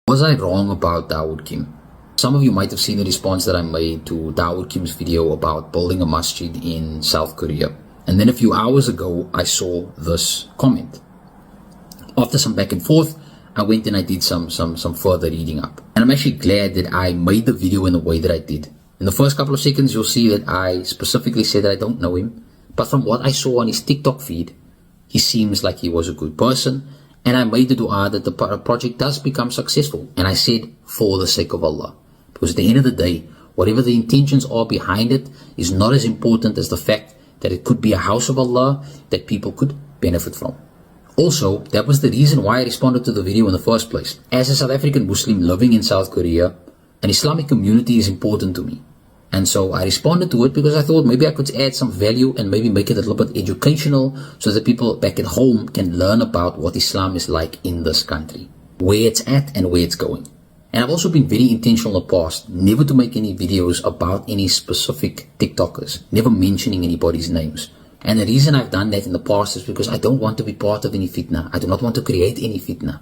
Was I wrong about Daud Kim? Some of you might have seen the response that I made to Daud Kim's video about building a masjid in South Korea. And then a few hours ago, I saw this comment. After some back and forth, I went and I did some further reading up. And I'm actually glad that I made the video in the way that I did. In the first couple of seconds, you'll see that I specifically said that I don't know him. But from what I saw on his TikTok feed, he seems like he was a good person. And I made the dua that the project does become successful. And I said, for the sake of Allah. Because at the end of the day, whatever the intentions are behind it is not as important as the fact that it could be a house of Allah that people could benefit from. Also, that was the reason why I responded to the video in the first place. As a South African Muslim living in South Korea, an Islamic community is important to me. And so I responded to it because I thought maybe I could add some value and maybe make it a little bit educational so that people back at home can learn about what Islam is like in this country, where it's at and where it's going. And I've also been very intentional in the past, never to make any videos about any specific TikTokers, never mentioning anybody's names. And the reason I've done that in the past is because I don't want to be part of any fitna. I do not want to create any fitna.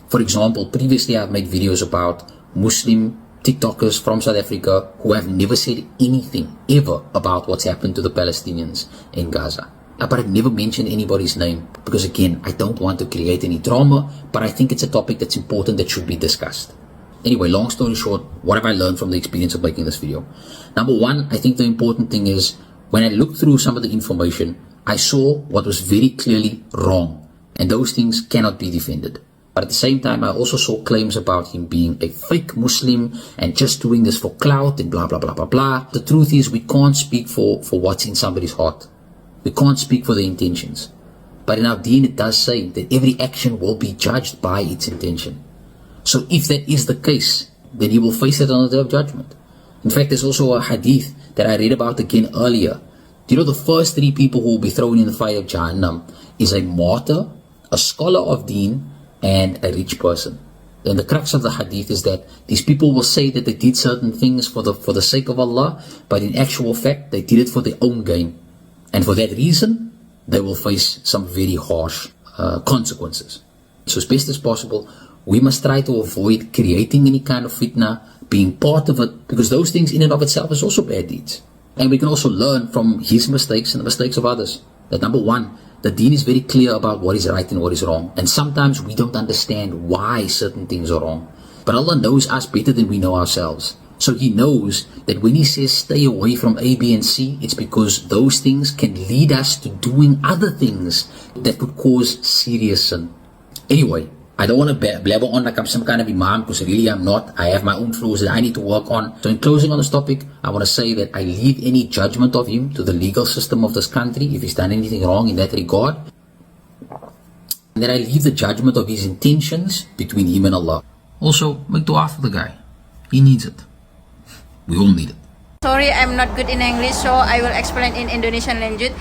For example, previously I've made videos about Muslim TikTokers from South Africa who have never said anything ever about what's happened to the Palestinians in Gaza. But I've never mentioned anybody's name because, again, I don't want to create any drama, but I think it's a topic that's important that should be discussed. Anyway, long story short, what have I learned from the experience of making this video? Number one, I think the important thing is when I looked through some of the information, I saw what was very clearly wrong, and those things cannot be defended. But at the same time, I also saw claims about him being a fake Muslim and just doing this for clout and blah, blah, blah, blah, blah. The truth is we can't speak for what's in somebody's heart. We can't speak for the intentions. But in our deen, it does say that every action will be judged by its intention. So if that is the case, then he will face it on the day of judgment. In fact, there's also a hadith that I read about again earlier. Do you know the first three people who will be thrown in the fire of Jahannam is a martyr, a scholar of deen, and a rich person. And the crux of the hadith is that these people will say that they did certain things for the sake of Allah, but in actual fact, they did it for their own gain. And for that reason, they will face some very harsh consequences. So as best as possible, we must try to avoid creating any kind of fitna, being part of it, because those things in and of itself is also bad deeds. And we can also learn from his mistakes and the mistakes of others. That number one, the deen is very clear about what is right and what is wrong. And sometimes we don't understand why certain things are wrong. But Allah knows us better than we know ourselves. So He knows that when He says stay away from A, B, and C, it's because those things can lead us to doing other things that could cause serious sin. Anyway, I don't want to blabber on like I'm some kind of imam, because really I'm not. I have my own flaws that I need to work on. So in closing on this topic, I want to say that I leave any judgment of him to the legal system of this country if he's done anything wrong in that regard. And that I leave the judgment of his intentions between him and Allah. Also, make dua for the guy. He needs it. We all need it. Sorry, I'm not good in English, so I will explain in Indonesian language.